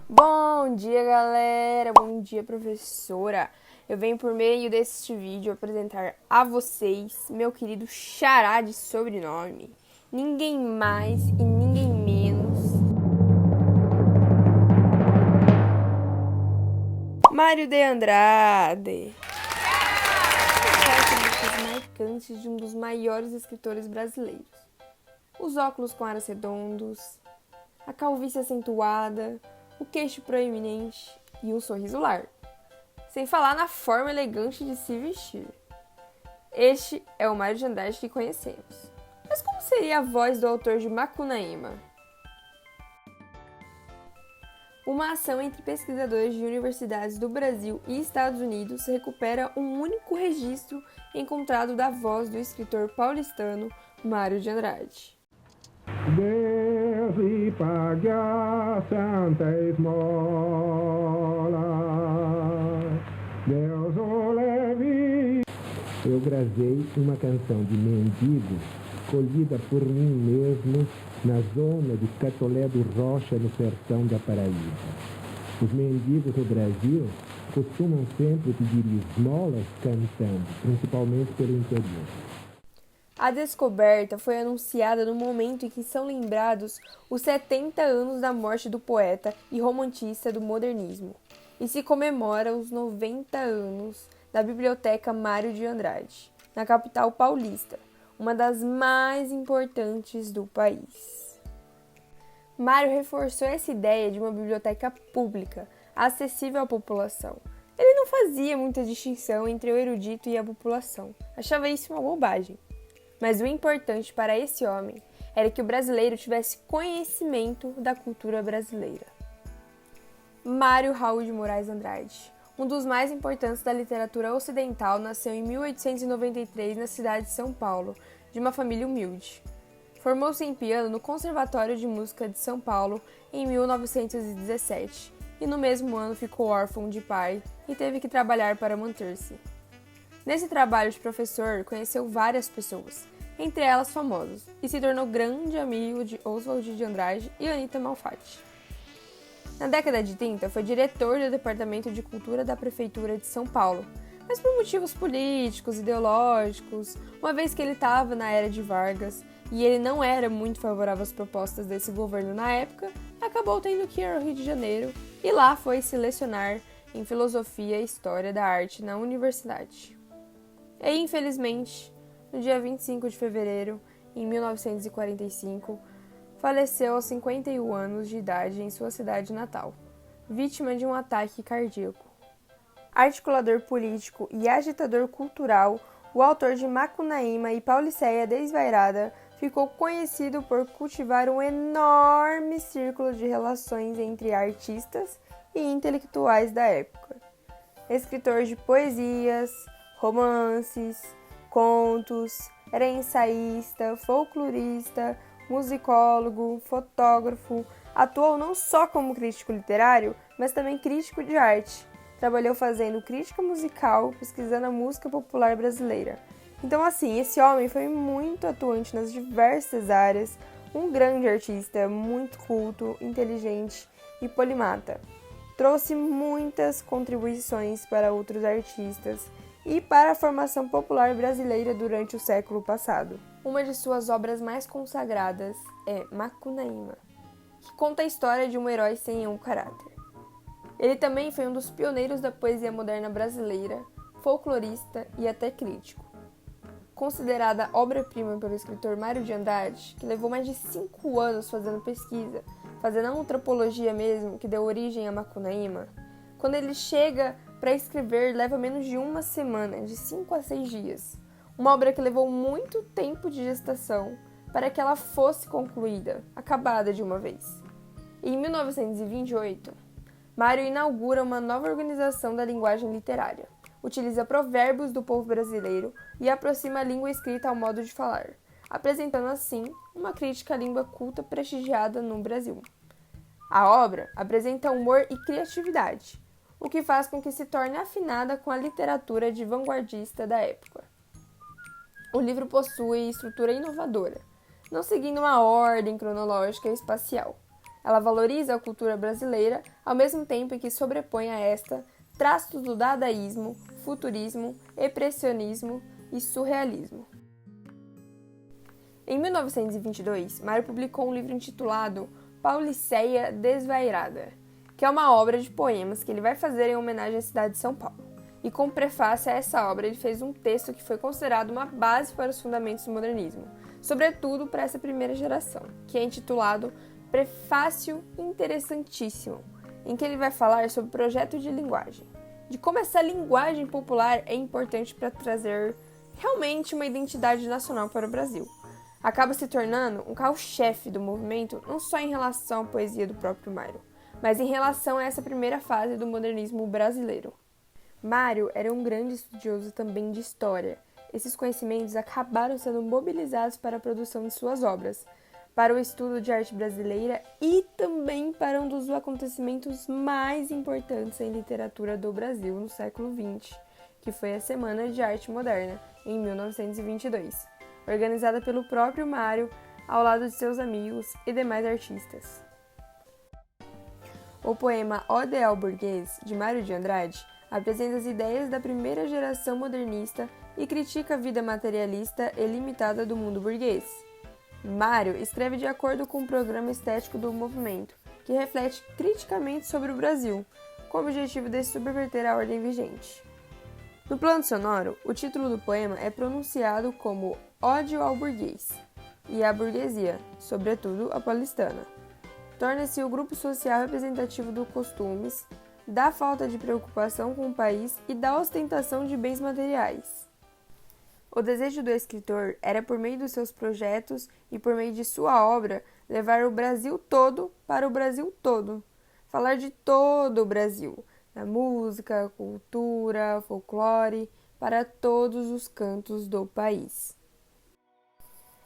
Bom dia, galera! Bom dia, professora! Eu venho por meio deste vídeo apresentar a vocês meu querido xará de sobrenome. Ninguém mais e ninguém menos. Mário de Andrade. Características marcantes de um dos maiores escritores brasileiros. Os óculos com aros redondos, a calvície acentuada, o queixo proeminente e um sorriso largo. Sem falar na forma elegante de se vestir. Este é o Mário de Andrade que conhecemos. Mas como seria a voz do autor de Macunaíma? Uma ação entre pesquisadores de universidades do Brasil e Estados Unidos recupera um único registro encontrado da voz do escritor paulistano Mário de Andrade. Deus lhe pague a santa esmola, Deus o leve. Eu gravei uma canção de mendigo colhida por mim mesmo na zona de Catolé do Rocha, no sertão da Paraíba. Os mendigos no Brasil costumam sempre pedir esmolas cantando, principalmente pelo interior. A descoberta foi anunciada no momento em que são lembrados os 70 anos da morte do poeta e romantista do modernismo, e se comemora os 90 anos da Biblioteca Mário de Andrade, na capital paulista, uma das mais importantes do país. Mário reforçou essa ideia de uma biblioteca pública, acessível à população. Ele não fazia muita distinção entre o erudito e a população, achava isso uma bobagem. Mas o importante para esse homem era que o brasileiro tivesse conhecimento da cultura brasileira. Mário Raul de Moraes Andrade, um dos mais importantes da literatura ocidental, nasceu em 1893 na cidade de São Paulo, de uma família humilde. Formou-se em piano no Conservatório de Música de São Paulo em 1917 e no mesmo ano ficou órfão de pai e teve que trabalhar para manter-se. Nesse trabalho de professor, conheceu várias pessoas, entre elas famosos, e se tornou grande amigo de Oswald de Andrade e Anita Malfatti. Na década de 30, foi diretor do Departamento de Cultura da Prefeitura de São Paulo, mas por motivos políticos, ideológicos, uma vez que ele estava na era de Vargas e ele não era muito favorável às propostas desse governo na época, acabou tendo que ir ao Rio de Janeiro e lá foi se lecionar em Filosofia e História da Arte na universidade. E, infelizmente, no dia 25 de fevereiro, em 1945, faleceu aos 51 anos de idade em sua cidade natal, vítima de um ataque cardíaco. Articulador político e agitador cultural, o autor de Macunaíma e Pauliceia Desvairada ficou conhecido por cultivar um enorme círculo de relações entre artistas e intelectuais da época. Escritor de poesias, romances, contos, era ensaísta, folclorista, musicólogo, fotógrafo, atuou não só como crítico literário, mas também crítico de arte. Trabalhou fazendo crítica musical, pesquisando a música popular brasileira. Então, assim, esse homem foi muito atuante nas diversas áreas, um grande artista, muito culto, inteligente e polimata. Trouxe muitas contribuições para outros artistas e para a formação popular brasileira durante o século passado. Uma de suas obras mais consagradas é Macunaíma, que conta a história de um herói sem nenhum caráter. Ele também foi um dos pioneiros da poesia moderna brasileira, folclorista e até crítico. Considerada obra-prima pelo escritor Mário de Andrade, que levou mais de 5 anos fazendo pesquisa, fazendo a antropologia mesmo, que deu origem a Macunaíma, quando ele chega para escrever, leva menos de uma semana, de 5 a 6 dias. Uma obra que levou muito tempo de gestação para que ela fosse concluída, acabada de uma vez. Em 1928, Mário inaugura uma nova organização da linguagem literária. Utiliza provérbios do povo brasileiro e aproxima a língua escrita ao modo de falar, apresentando assim uma crítica à língua culta prestigiada no Brasil. A obra apresenta humor e criatividade, o que faz com que se torne afinada com a literatura de vanguardista da época. O livro possui estrutura inovadora, não seguindo uma ordem cronológica e espacial. Ela valoriza a cultura brasileira, ao mesmo tempo em que sobrepõe a esta traços do dadaísmo, futurismo, expressionismo e surrealismo. Em 1922, Mário publicou um livro intitulado Pauliceia Desvairada, que é uma obra de poemas que ele vai fazer em homenagem à cidade de São Paulo. E como prefácio a essa obra, ele fez um texto que foi considerado uma base para os fundamentos do modernismo, sobretudo para essa primeira geração, que é intitulado Prefácio Interessantíssimo, em que ele vai falar sobre o projeto de linguagem, de como essa linguagem popular é importante para trazer realmente uma identidade nacional para o Brasil. Acaba se tornando um carro-chefe do movimento, não só em relação à poesia do próprio Mário, mas em relação a essa primeira fase do modernismo brasileiro. Mário era um grande estudioso também de história. Esses conhecimentos acabaram sendo mobilizados para a produção de suas obras, para o estudo de arte brasileira e também para um dos acontecimentos mais importantes em literatura do Brasil no século XX, que foi a Semana de Arte Moderna, em 1922, organizada pelo próprio Mário, ao lado de seus amigos e demais artistas. O poema Ode ao Burguês, de Mário de Andrade, apresenta as ideias da primeira geração modernista e critica a vida materialista e limitada do mundo burguês. Mário escreve de acordo com o programa estético do movimento, que reflete criticamente sobre o Brasil, com o objetivo de subverter a ordem vigente. No plano sonoro, o título do poema é pronunciado como Ódio ao Burguês e à burguesia, sobretudo a paulistana. Torna-se o grupo social representativo dos costumes, da falta de preocupação com o país e da ostentação de bens materiais. O desejo do escritor era, por meio dos seus projetos e por meio de sua obra, levar o Brasil todo para o Brasil todo. Falar de todo o Brasil, da música, cultura, folclore, para todos os cantos do país.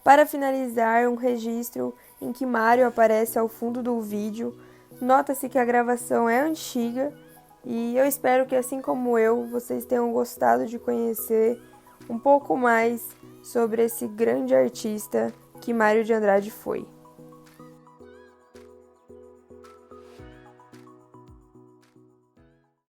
Para finalizar, um registro em que Mário aparece ao fundo do vídeo. Nota-se que a gravação é antiga e eu espero que, assim como eu, vocês tenham gostado de conhecer um pouco mais sobre esse grande artista que Mário de Andrade foi.